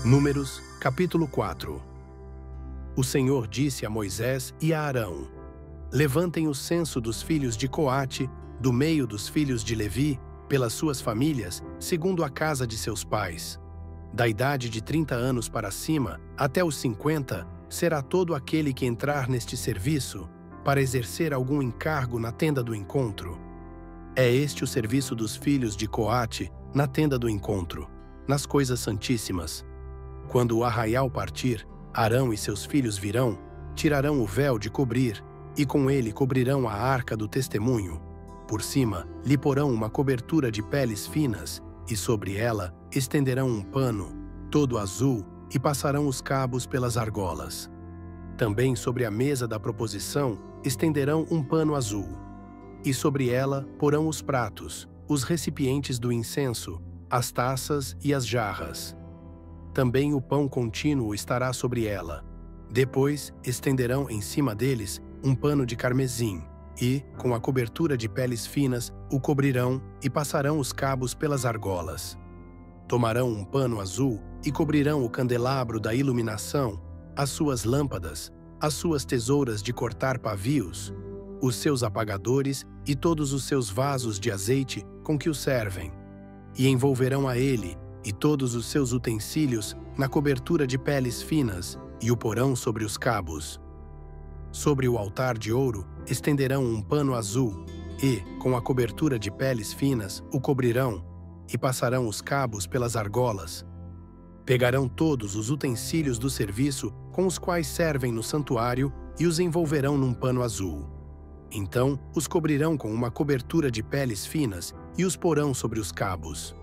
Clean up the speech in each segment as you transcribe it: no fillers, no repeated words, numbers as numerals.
Números, capítulo 4. O Senhor disse a Moisés e a Arão: Levantem o censo dos filhos de Coate, do meio dos filhos de Levi, pelas suas famílias, segundo a casa de seus pais. Da idade de 30 anos para cima, até os 50, será todo aquele que entrar neste serviço, para exercer algum encargo na tenda do encontro. É este o serviço dos filhos de Coate na tenda do encontro, nas coisas santíssimas. Quando o arraial partir, Arão e seus filhos virão, tirarão o véu de cobrir, e com ele cobrirão a arca do testemunho. Por cima, lhe porão uma cobertura de peles finas, e sobre ela estenderão um pano, todo azul, e passarão os cabos pelas argolas. Também sobre a mesa da proposição estenderão um pano azul. E sobre ela porão os pratos, os recipientes do incenso, as taças e as jarras. Também o pão contínuo estará sobre ela. Depois estenderão em cima deles um pano de carmesim, e, com a cobertura de peles finas, o cobrirão e passarão os cabos pelas argolas. Tomarão um pano azul e cobrirão o candelabro da iluminação, as suas lâmpadas, as suas tesouras de cortar pavios, os seus apagadores e todos os seus vasos de azeite com que o servem. E envolverão a ele e todos os seus utensílios na cobertura de peles finas, e o porão sobre os cabos. Sobre o altar de ouro estenderão um pano azul, e, com a cobertura de peles finas, o cobrirão, e passarão os cabos pelas argolas. Pegarão todos os utensílios do serviço com os quais servem no santuário e os envolverão num pano azul. Então, os cobrirão com uma cobertura de peles finas e os porão sobre os cabos.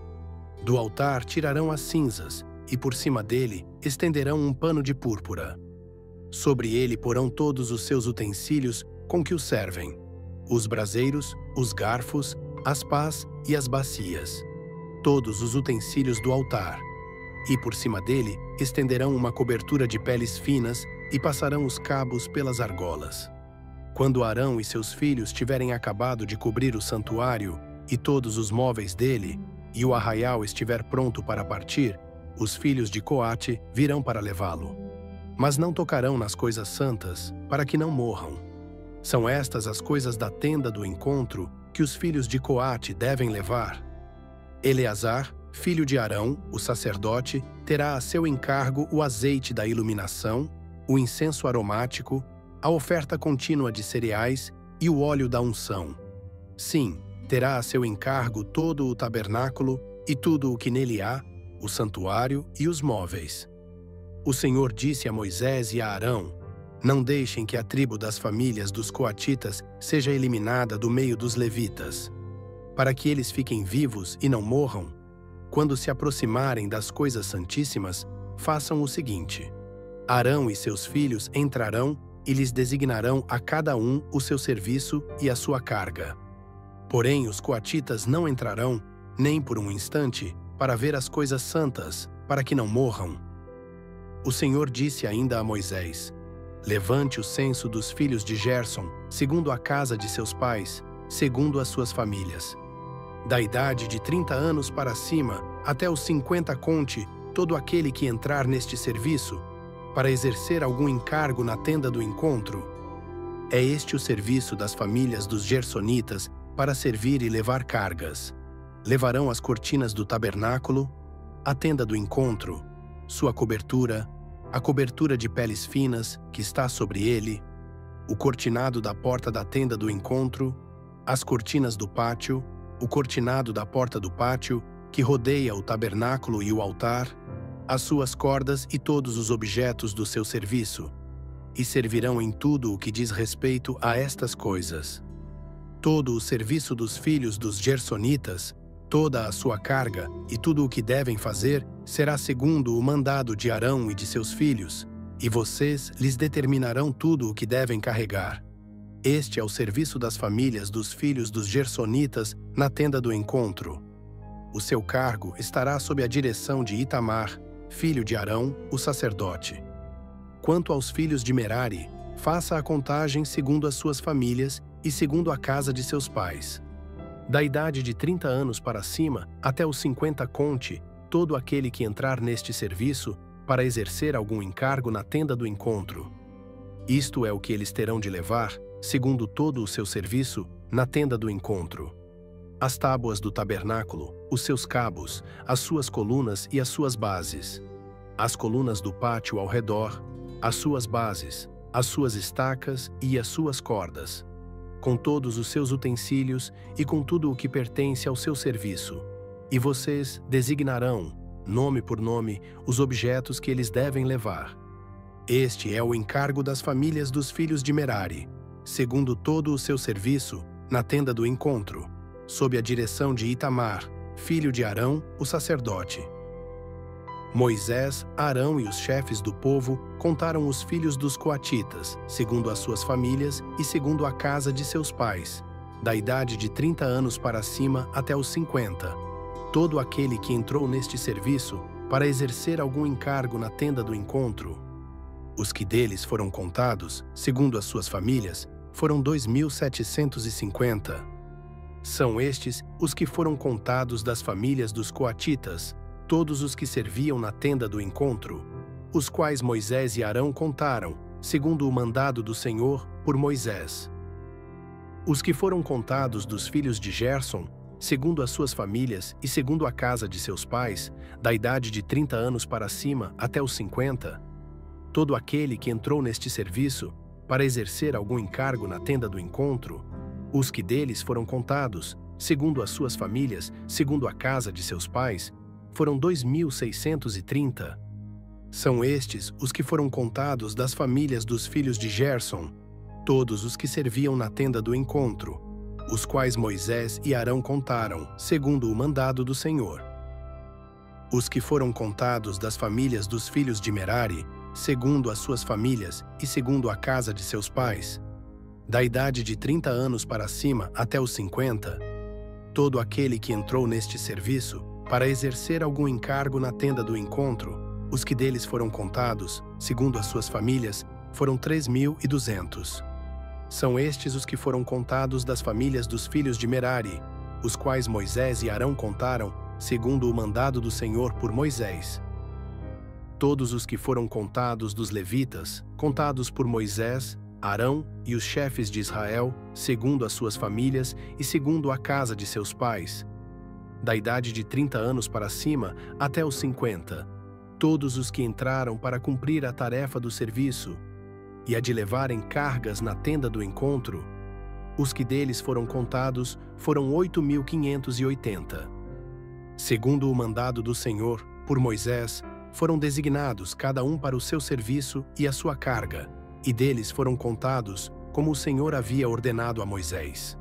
Do altar tirarão as cinzas, e por cima dele estenderão um pano de púrpura. Sobre ele porão todos os seus utensílios com que o servem: os braseiros, os garfos, as pás e as bacias, todos os utensílios do altar. E por cima dele estenderão uma cobertura de peles finas e passarão os cabos pelas argolas. Quando Arão e seus filhos tiverem acabado de cobrir o santuário e todos os móveis dele, e o arraial estiver pronto para partir, os filhos de Coate virão para levá-lo. Mas não tocarão nas coisas santas, para que não morram. São estas as coisas da tenda do encontro que os filhos de Coate devem levar. Eleazar, filho de Arão, o sacerdote, terá a seu encargo o azeite da iluminação, o incenso aromático, a oferta contínua de cereais e o óleo da unção. Sim, terá a seu encargo todo o tabernáculo e tudo o que nele há, o santuário e os móveis. O Senhor disse a Moisés e a Arão: Não deixem que a tribo das famílias dos coatitas seja eliminada do meio dos levitas. Para que eles fiquem vivos e não morram, quando se aproximarem das coisas santíssimas, façam o seguinte: Arão e seus filhos entrarão e lhes designarão a cada um o seu serviço e a sua carga. Porém, os coatitas não entrarão, nem por um instante, para ver as coisas santas, para que não morram. O Senhor disse ainda a Moisés: Levante o censo dos filhos de Gerson, segundo a casa de seus pais, segundo as suas famílias. Da idade de 30 anos para cima, até os 50 conte todo aquele que entrar neste serviço, para exercer algum encargo na tenda do encontro. É este o serviço das famílias dos gersonitas, para servir e levar cargas. Levarão as cortinas do tabernáculo, a tenda do encontro, sua cobertura, a cobertura de peles finas que está sobre ele, o cortinado da porta da tenda do encontro, as cortinas do pátio, o cortinado da porta do pátio, que rodeia o tabernáculo e o altar, as suas cordas e todos os objetos do seu serviço, e servirão em tudo o que diz respeito a estas coisas. Todo o serviço dos filhos dos gersonitas, toda a sua carga e tudo o que devem fazer será segundo o mandado de Arão e de seus filhos, e vocês lhes determinarão tudo o que devem carregar. Este é o serviço das famílias dos filhos dos gersonitas na tenda do encontro. O seu cargo estará sob a direção de Itamar, filho de Arão, o sacerdote. Quanto aos filhos de Merari, faça a contagem segundo as suas famílias e segundo a casa de seus pais. Da idade de 30 anos para cima, até os 50 conte todo aquele que entrar neste serviço, para exercer algum encargo na tenda do encontro. Isto é o que eles terão de levar, segundo todo o seu serviço, na tenda do encontro: as tábuas do tabernáculo, os seus cabos, as suas colunas e as suas bases, as colunas do pátio ao redor, as suas bases, as suas estacas e as suas cordas, com todos os seus utensílios e com tudo o que pertence ao seu serviço. E vocês designarão, nome por nome, os objetos que eles devem levar. Este é o encargo das famílias dos filhos de Merari, segundo todo o seu serviço, na tenda do encontro, sob a direção de Itamar, filho de Arão, o sacerdote. Moisés, Arão e os chefes do povo contaram os filhos dos coatitas, segundo as suas famílias e segundo a casa de seus pais, da idade de 30 anos para cima até os 50, todo aquele que entrou neste serviço para exercer algum encargo na tenda do encontro. Os que deles foram contados, segundo as suas famílias, foram 2.750. São estes os que foram contados das famílias dos coatitas, todos os que serviam na tenda do encontro, os quais Moisés e Arão contaram, segundo o mandado do Senhor, por Moisés. Os que foram contados dos filhos de Gerson, segundo as suas famílias e segundo a casa de seus pais, da idade de 30 anos para cima até os 50, todo aquele que entrou neste serviço para exercer algum encargo na tenda do encontro, os que deles foram contados, segundo as suas famílias, segundo a casa de seus pais, foram 2.630. São estes os que foram contados das famílias dos filhos de Gerson, todos os que serviam na tenda do encontro, os quais Moisés e Arão contaram, segundo o mandado do Senhor. Os que foram contados das famílias dos filhos de Merari, segundo as suas famílias e segundo a casa de seus pais, da idade de 30 anos para cima até os 50, todo aquele que entrou neste serviço para exercer algum encargo na tenda do encontro, os que deles foram contados, segundo as suas famílias, foram 3.200. São estes os que foram contados das famílias dos filhos de Merari, os quais Moisés e Arão contaram, segundo o mandado do Senhor por Moisés. Todos os que foram contados dos levitas, contados por Moisés, Arão e os chefes de Israel, segundo as suas famílias e segundo a casa de seus pais, da idade de 30 anos para cima até os 50, todos os que entraram para cumprir a tarefa do serviço e a de levarem cargas na tenda do encontro, os que deles foram contados foram 8.580. Segundo o mandado do Senhor, por Moisés, foram designados cada um para o seu serviço e a sua carga, e deles foram contados como o Senhor havia ordenado a Moisés.